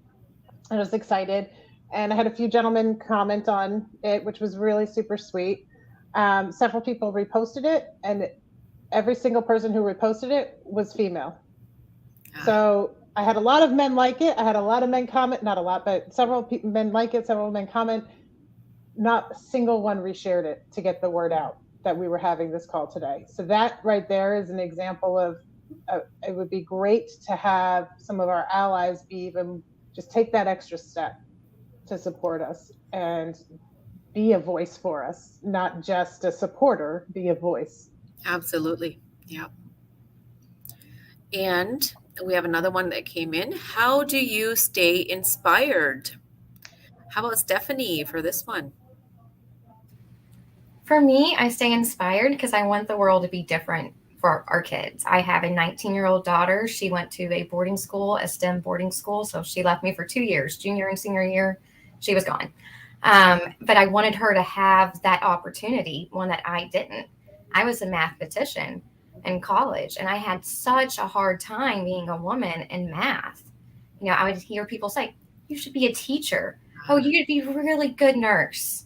I was excited. And I had a few gentlemen comment on it, which was really super sweet. Several people reposted it, and every single person who reposted it was female. So I had a lot of men like it. I had a lot of men comment, not a lot, but several men like it, several men comment. Not a single one reshared it to get the word out that we were having this call today. So that right there is an example of it would be great to have some of our allies be even just take that extra step to support us and be a voice for us, not just a supporter, be a voice. Absolutely. Yeah. And we have another one that came in. How do you stay inspired? How about Stephanie for this one? For me, I stay inspired because I want the world to be different for our kids. I have a 19-year-old daughter. She went to a boarding school, a STEM boarding school. So she left me for 2 years, junior and senior year. She was gone. But I wanted her to have that opportunity, one that I didn't. I was a mathematician in college, and I had such a hard time being a woman in math. I would hear people say, "You should be a teacher. Oh, you'd be a really good nurse."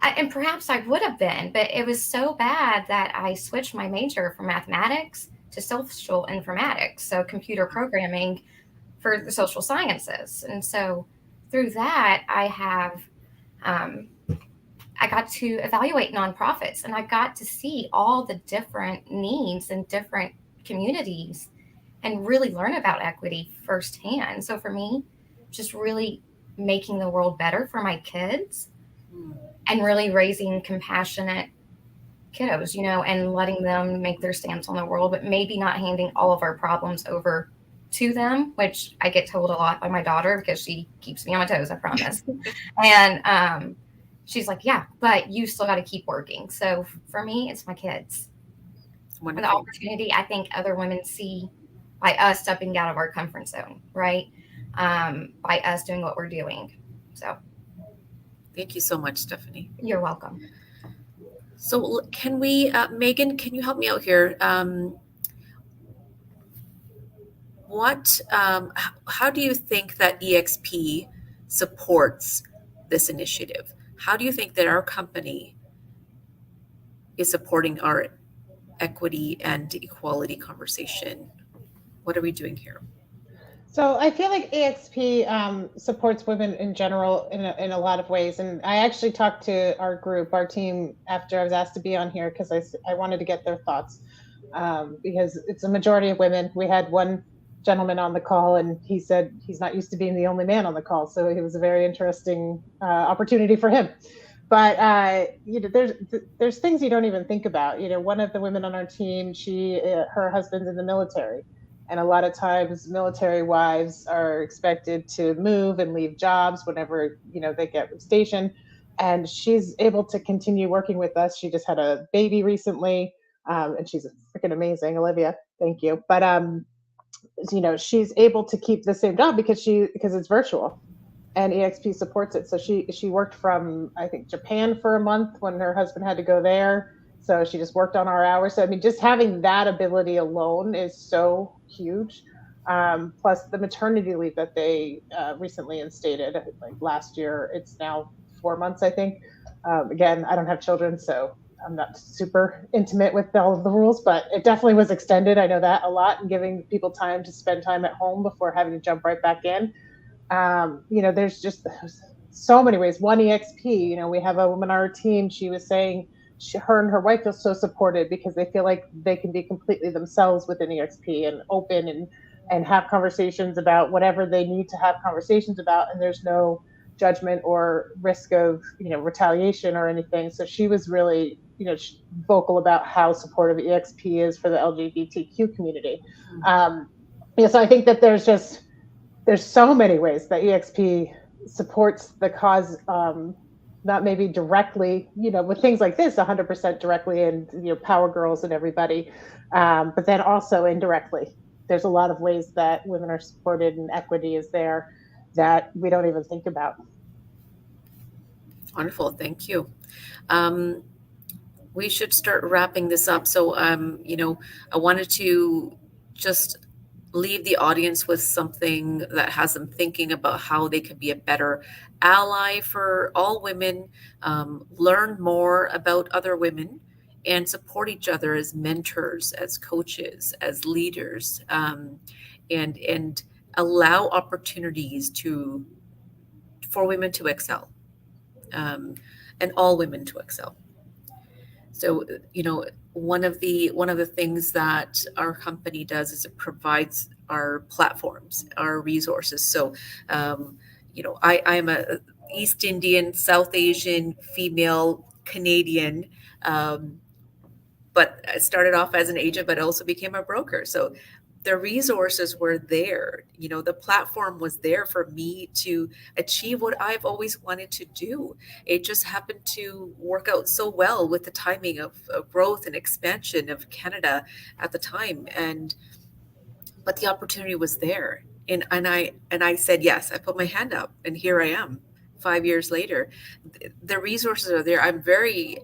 And perhaps I would have been, but it was so bad that I switched my major from mathematics to social informatics, so computer programming for the social sciences. And so through that, um, I got to evaluate nonprofits, and I got to see all the different needs in different communities and really learn about equity firsthand. So for me, just really making the world better for my kids and really raising compassionate kiddos, and letting them make their stance on the world, but maybe not handing all of our problems over to them, which I get told a lot by my daughter because she keeps me on my toes, I promise. And she's like, yeah, but you still got to keep working. So for me, it's my kids. And the opportunity I think other women see by us stepping out of our comfort zone, right? By us doing what we're doing. So thank you so much, Stephanie. You're welcome. So can we, Megan, can you help me out here? How do you think that EXP supports this initiative? How do you think that our company is supporting our equity and equality conversation? What are we doing here? So I feel like EXP supports women in general in a lot of ways. And I actually talked to our team, after I was asked to be on here because I wanted to get their thoughts because it's a majority of women. We had one gentleman on the call, and he said he's not used to being the only man on the call. So it was a very interesting opportunity for him. But there's things you don't even think about. One of the women on our team, her husband's in the military. And a lot of times military wives are expected to move and leave jobs whenever, they get stationed. And she's able to continue working with us. She just had a baby recently, and she's freaking amazing, Olivia. Thank you. But, she's able to keep the same job because it's virtual. And EXP supports it. So she worked from, I think, Japan for a month when her husband had to go there. So she just worked on our hours. So, just having that ability alone is so huge. Plus the maternity leave that they recently instated, like last year, it's now 4 months, I think. Again, I don't have children, so I'm not super intimate with all of the rules, but it definitely was extended. I know that a lot, and giving people time to spend time at home before having to jump right back in. There's just so many ways. One EXP, we have a woman on our team. She was saying her and her wife feel so supported because they feel like they can be completely themselves within EXP and open and have conversations about whatever they need to have conversations about. And there's no judgment or risk of, retaliation or anything. So she was really, vocal about how supportive EXP is for the LGBTQ community. So I think that there's so many ways that EXP supports the cause, not maybe directly, with things like this, 100% directly, and Power Girls and everybody, but then also indirectly. There's a lot of ways that women are supported and equity is there that we don't even think about. Wonderful, thank you. We should start wrapping this up. So, I wanted to just leave the audience with something that has them thinking about how they can be a better ally for all women, learn more about other women, and support each other as mentors, as coaches, as leaders, and allow opportunities for women to excel, and all women to excel. So, one of the things that our company does is it provides our platforms, our resources. So, I'm a East Indian, South Asian, female Canadian, but I started off as an agent, but also became a broker. So the resources were there. The platform was there for me to achieve what I've always wanted to do. It just happened to work out so well with the timing of growth and expansion of Canada at the time. But the opportunity was there, and I said yes. I put my hand up, and here I am 5 years later. The resources are there. I'm very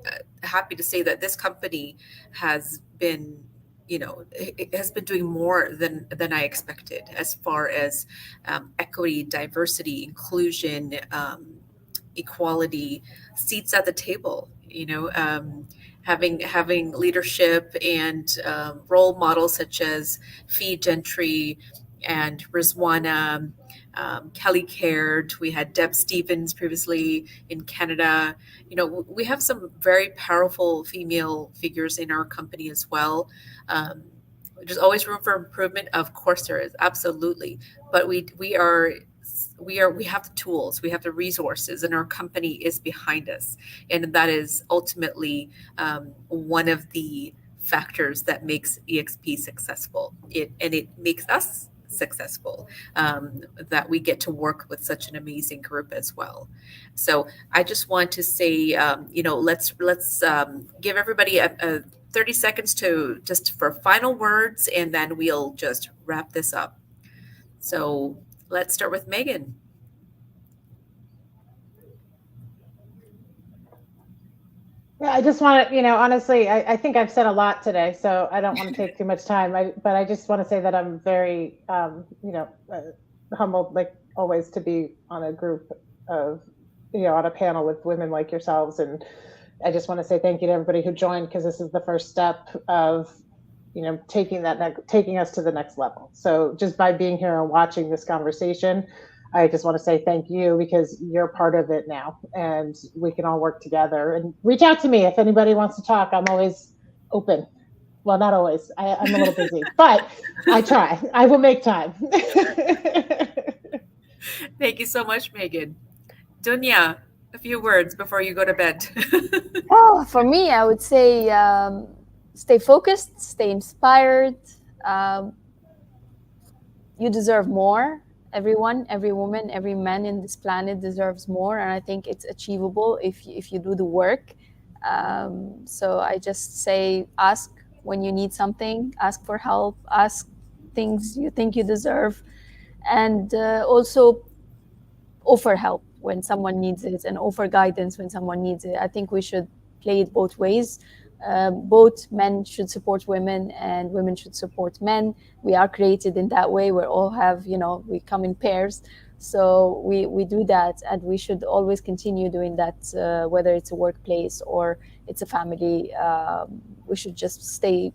happy to say that this company has been, it has been doing more than I expected, as far as equity, diversity, inclusion, equality, seats at the table. Having leadership and role models such as Fee Gentry and Rizwana, Kelly Caird. We had Deb Stevens previously in Canada. We have some very powerful female figures in our company as well. There's always room for improvement. Of course, there is, absolutely, but we have the tools, we have the resources, and our company is behind us, and that is ultimately one of the factors that makes EXP successful. It makes us successful, that we get to work with such an amazing group as well. So I just want to say, let's give everybody a 30 seconds to just for final words, and then we'll just wrap this up. So let's start with Megan. Yeah, I just want to, honestly, I think I've said a lot today, so I don't want to take too much time. But I just want to say that I'm very, humbled, like always, to be on a group of, on a panel with women like yourselves. And I just want to say thank you to everybody who joined, because this is the first step of, taking us to the next level. So just by being here and watching this conversation, I just want to say thank you, because you're part of it now, and we can all work together. And reach out to me if anybody wants to talk. I'm always open. Well, not always. I'm a little busy, but I try. I will make time. Thank you so much, Megan. Dunya, a few words before you go to bed. For me, I would say stay focused, stay inspired. You deserve more. Everyone, every woman, every man in this planet deserves more, and I think it's achievable if you do the work. So I just say, ask when you need something, ask for help, ask things you think you deserve, and also offer help when someone needs it, and offer guidance when someone needs it. I think we should play it both ways. Both men should support women, and women should support men. We are created in that way. We all have, we come in pairs. So we do that, and we should always continue doing that, whether it's a workplace or it's a family. We should just stay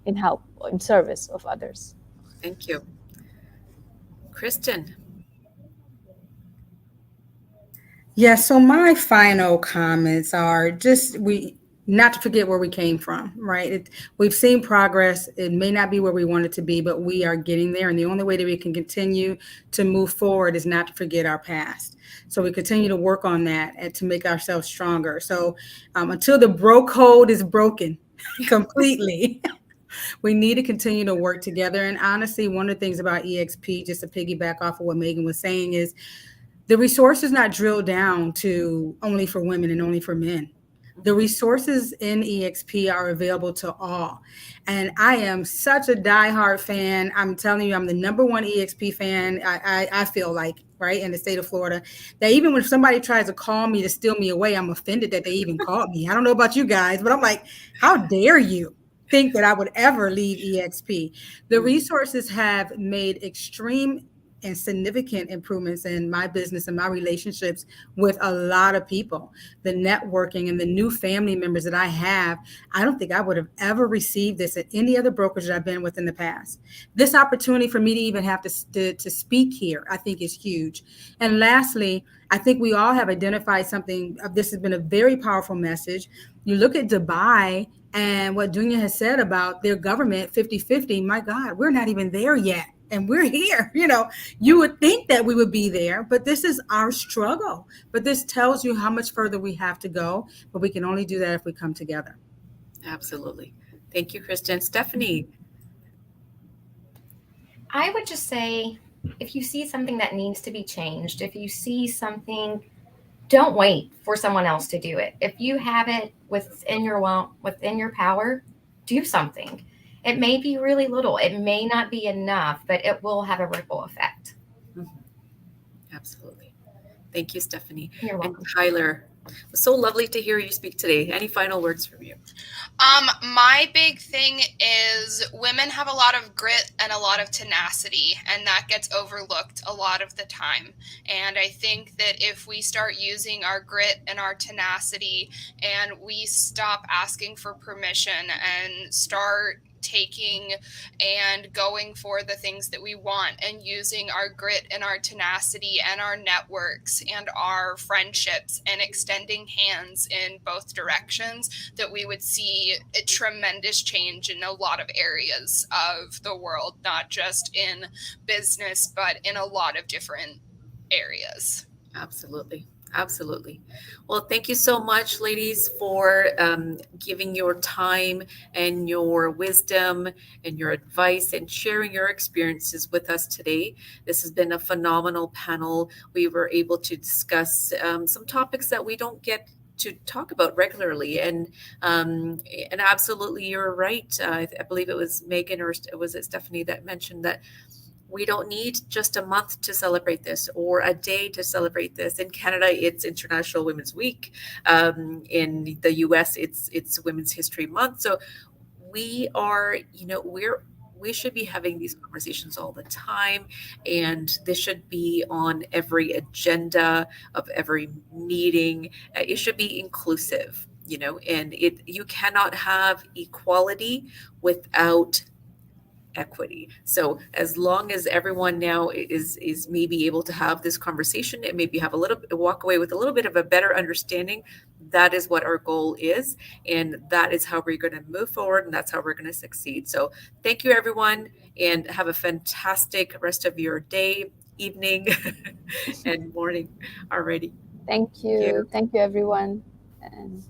in help, in service of others. Thank you. Kristen. Yeah, so my final comments are just not to forget where we came from, right? We've seen progress. It may not be where we want it to be, but we are getting there. And the only way that we can continue to move forward is not to forget our past. So we continue to work on that and to make ourselves stronger. So until the bro code is broken completely, we need to continue to work together. And honestly, one of the things about EXP, just to piggyback off of what Megan was saying, is the resource is not drilled down to only for women and only for men. The resources in EXP are available to all. And I am such a diehard fan. I'm telling you, I'm the number one EXP fan. I feel like, right, in the state of Florida, that even when somebody tries to call me to steal me away, I'm offended that they even called me. I don't know about you guys, but I'm like, how dare you think that I would ever leave EXP? The resources have made extreme and significant improvements in my business and my relationships with a lot of people. The networking and the new family members that I have, I don't think I would have ever received this at any other brokerage that I've been with in the past. This opportunity for me to even have to speak here, I think is huge. And lastly, I think we all have identified something. This has been a very powerful message. You look at Dubai and what Dunya has said about their government, 50-50, my God, we're not even there yet. And we're here. You would think that we would be there, but this is our struggle. But this tells you how much further we have to go, but we can only do that if we come together. Absolutely. Thank you, Kristen. Stephanie. I would just say if you see something that needs to be changed, if you see something, don't wait for someone else to do it. If you have it within your power, do something. It may be really little, it may not be enough, but it will have a ripple effect. Mhm. Absolutely. Thank you, Stephanie. You're And welcome. Tyler, it was so lovely to hear you speak today. Any final words from you? My big thing is women have a lot of grit and a lot of tenacity, and that gets overlooked a lot of the time. And I think that if we start using our grit and our tenacity and we stop asking for permission and start taking and going for the things that we want and using our grit and our tenacity and our networks and our friendships and extending hands in both directions, that we would see a tremendous change in a lot of areas of the world, not just in business, but in a lot of different areas. Absolutely. Absolutely. Well, thank you so much, ladies, for giving your time and your wisdom and your advice and sharing your experiences with us today. This has been a phenomenal panel. We were able to discuss some topics that we don't get to talk about regularly, and absolutely, you're right. I believe it was Megan or was it Stephanie that mentioned that we don't need just a month to celebrate this or a day to celebrate this. In Canada, it's International Women's Week. In the US, it's Women's History Month. So we are, we should be having these conversations all the time, and this should be on every agenda of every meeting. It should be inclusive, and you cannot have equality without equity. So as long as everyone now is maybe able to have this conversation and maybe have a little walk away with a little bit of a better understanding, that is what our goal is, and that is how we're going to move forward, and that's how we're going to succeed. So thank you, everyone, and have a fantastic rest of your day, evening, and morning already. Thank Thank you. you. Thank you, everyone. And